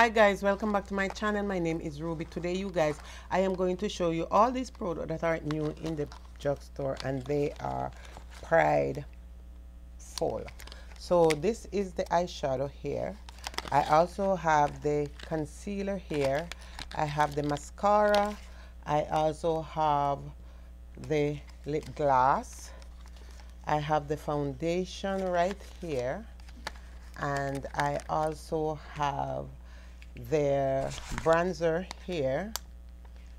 Hi guys, welcome back to my channel. My name is Ruby. Today you guys, I am going to show you all these products that are new in the drugstore, and they are Pride Full. So this is the eyeshadow here. I also have the concealer here. I have the mascara. I also have the lip gloss. I have the foundation right here, and I also have their bronzer here,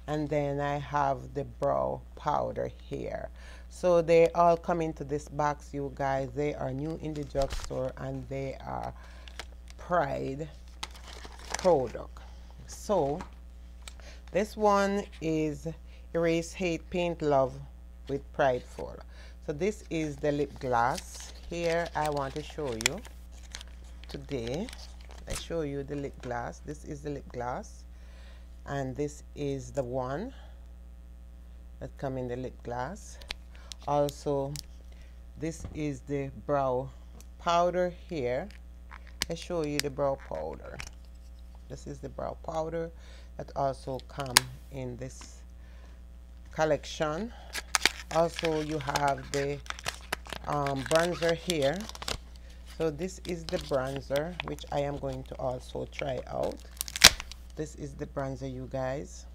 and then I have the brow powder here. So they all come into this box, you guys. They are new in the drugstore and they are Pride product. So this one is Erase Hate Paint Love with Pride Full. So this is the lip gloss here. I want to show you today. I show you the lip gloss. This is the lip gloss, and this is the one that come in the lip gloss. Also, this is the brow powder here. I show you the brow powder. This is the brow powder that also come in this collection. Also, you have the bronzer here. So this is the bronzer, which I am going to also try out. This is the bronzer, you guys.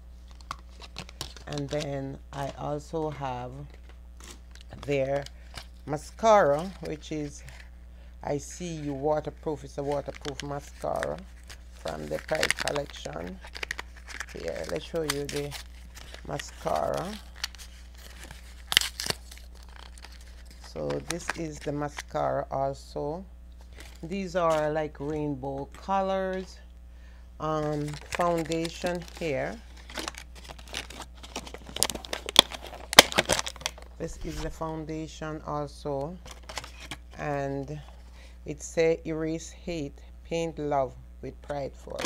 And then I also have their mascara, which is I See You Waterproof. It's a waterproof mascara from the Pride collection. Here, let's show you the mascara. So this is the mascara also. These are like rainbow colors. Foundation here. This is the foundation also, and it says Erase Hate Paint Love with Pride Full.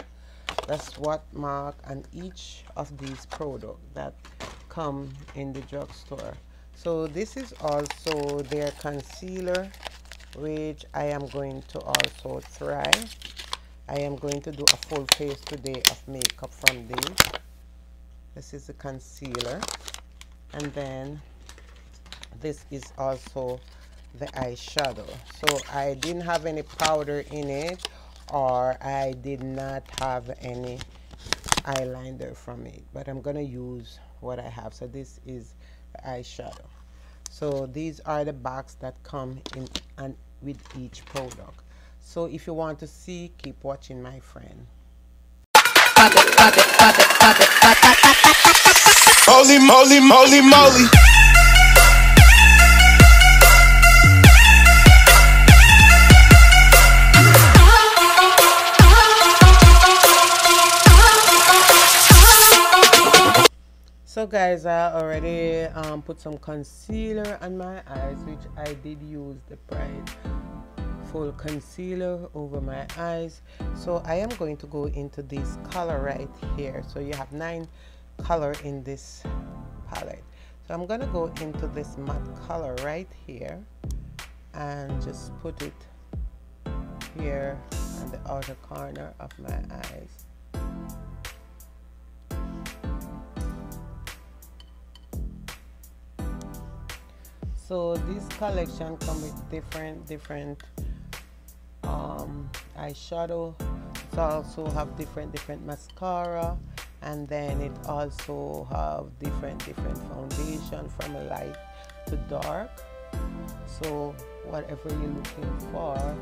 That's what mark on each of these products that come in the drugstore. So this is also their concealer, which I am going to also try. I am going to do a full face today of makeup from this. This is the concealer, and then this is also the eyeshadow. So I didn't have any powder in it, or I did not have any eyeliner from it, but I'm gonna use what I have. So this is the eyeshadow. So these are the box that come in and with each product. So if you want to see, keep watching, my friend. Holy moly, moly, moly. So guys, I already put some concealer on my eyes, which I did use the Pride Full concealer over my eyes. So I am going to go into this color right here. So you have 9 color in this palette. So I'm gonna go into this matte color right here and just put it here on the outer corner of my eyes. So this collection comes with different eyeshadow. It also have different mascara, and then it also have different foundation from light to dark. So whatever you're looking for,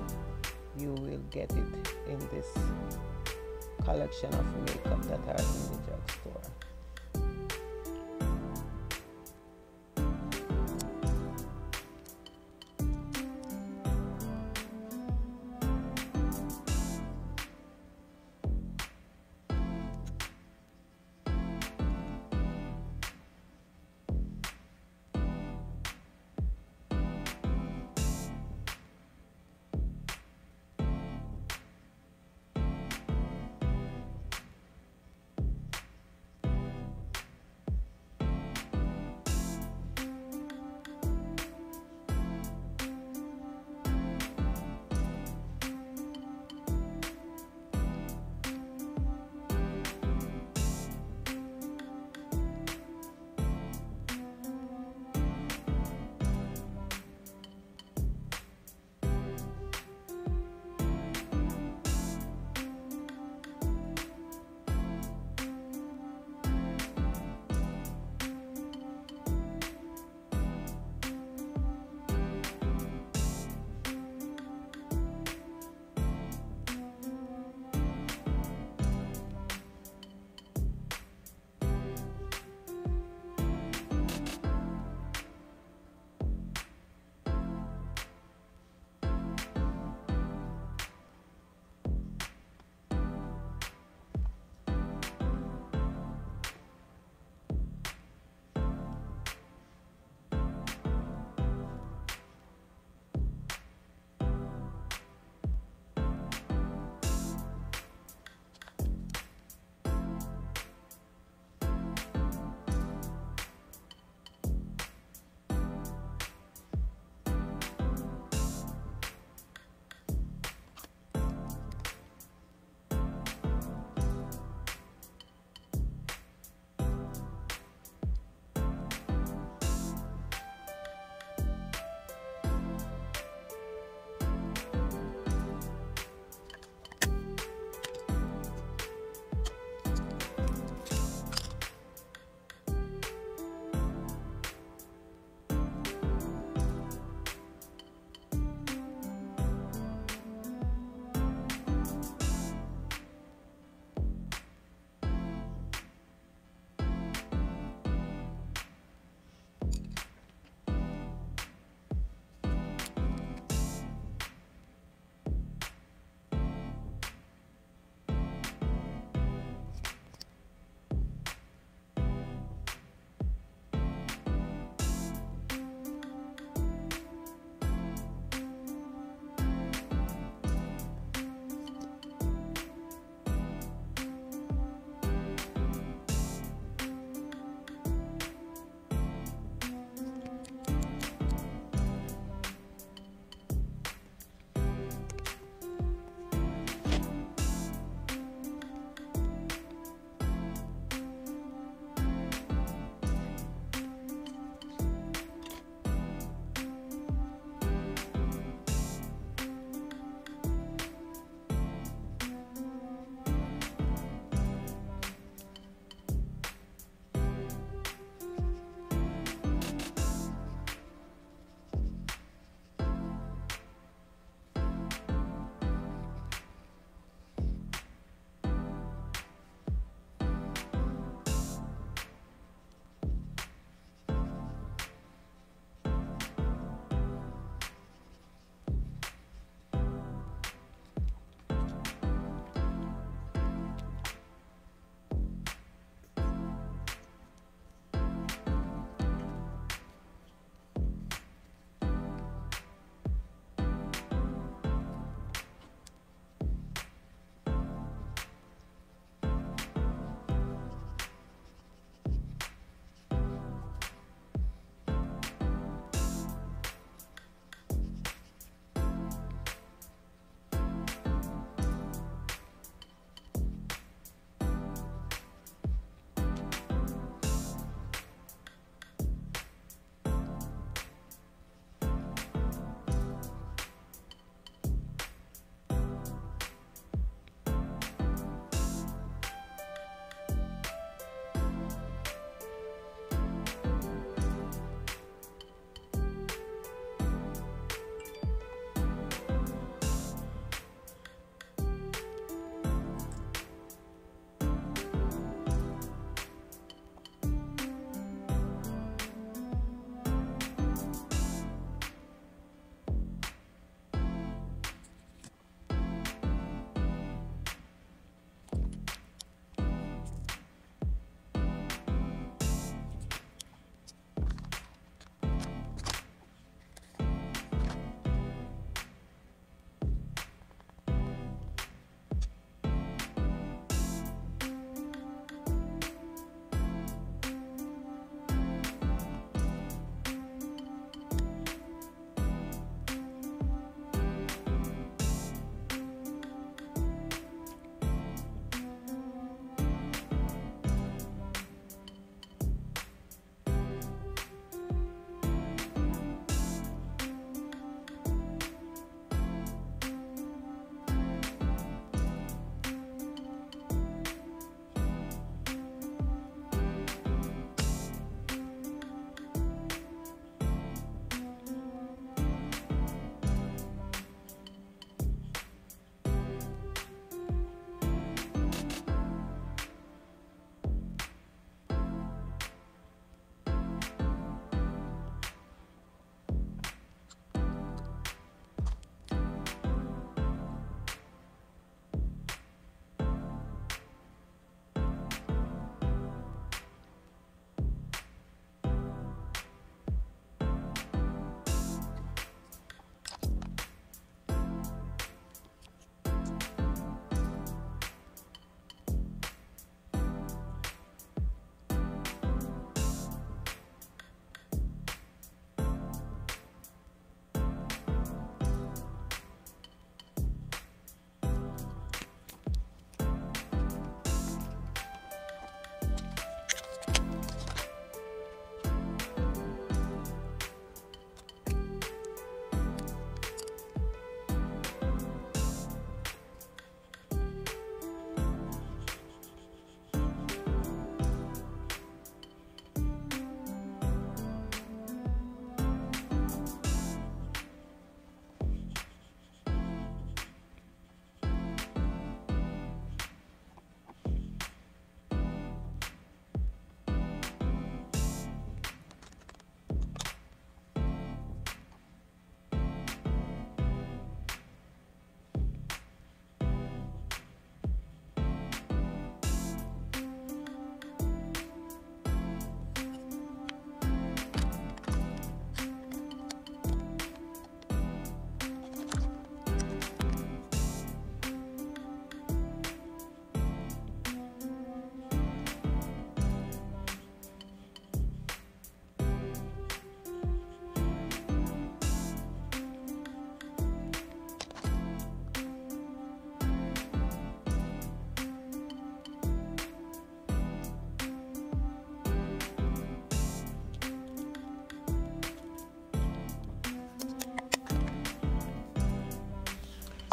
you will get it in this collection of makeup that are in the drugstore.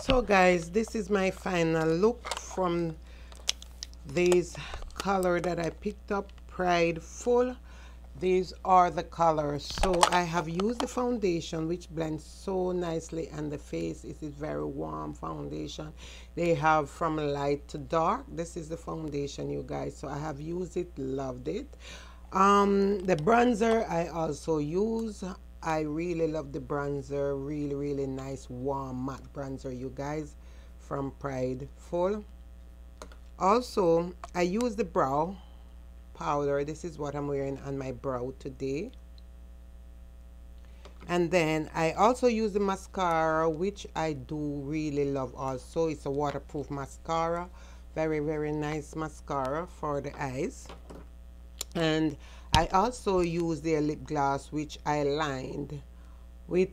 So guys, this is my final look from these color that I picked up, Prideful. These are the colors. So I have used the foundation, which blends so nicely on the face. It is very warm foundation. They have from light to dark. This is the foundation, you guys. So I have used it, loved it. The bronzer I also use. I really love the bronzer. Really nice warm matte bronzer, you guys, from Prideful. Also, I use the brow powder. This is what I'm wearing on my brow today. And then I also use the mascara, which I do really love also. It's a waterproof mascara. Very nice mascara for the eyes. And I also use their lip gloss, which I lined with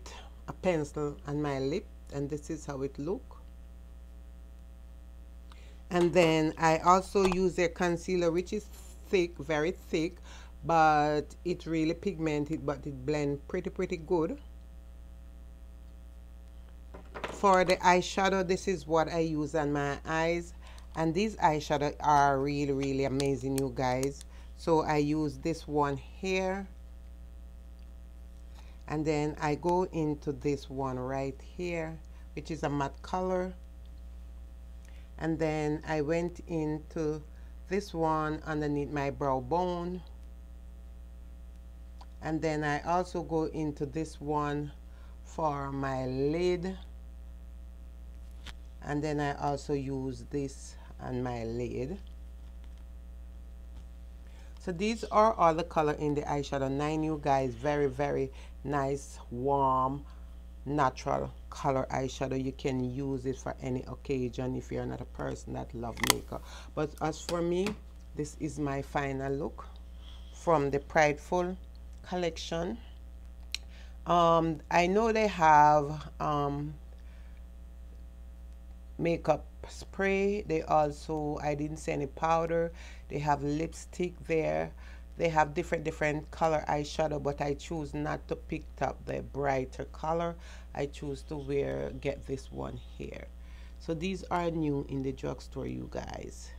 a pencil on my lip, and this is how it look. And then I also use their concealer, which is thick, very thick, but it really pigmented, but it blend pretty good. For the eyeshadow, this is what I use on my eyes, and these eyeshadow are really amazing, you guys. So I use this one here, and then I go into this one right here, which is a matte color. And then I went into this one underneath my brow bone, and then I also go into this one for my lid, and then I also use this on my lid. So these are all the color in the eyeshadow 9, you guys. Very nice, warm, natural color eyeshadow. You can use it for any occasion if you're not a person that love makeup. But as for me, this is my final look from the Prideful collection. I know they have makeup spray. They also, I didn't see any powder. They have lipstick there. They have different color eyeshadow, but I choose not to pick up the brighter color. I choose to get this one here. So these are new in the drugstore, you guys.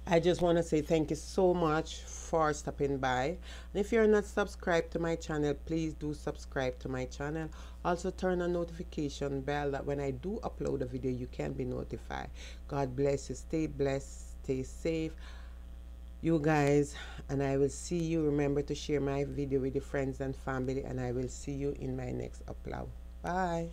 I just want to say thank you so much for stopping by. And if you're not subscribed to my channel, please do subscribe to my channel. Also turn on notification bell that when I do upload a video, you can be notified. God bless you. Stay blessed. Stay safe, you guys. And I will see you. Remember to share my video with your friends and family. And I will see you in my next upload. Bye.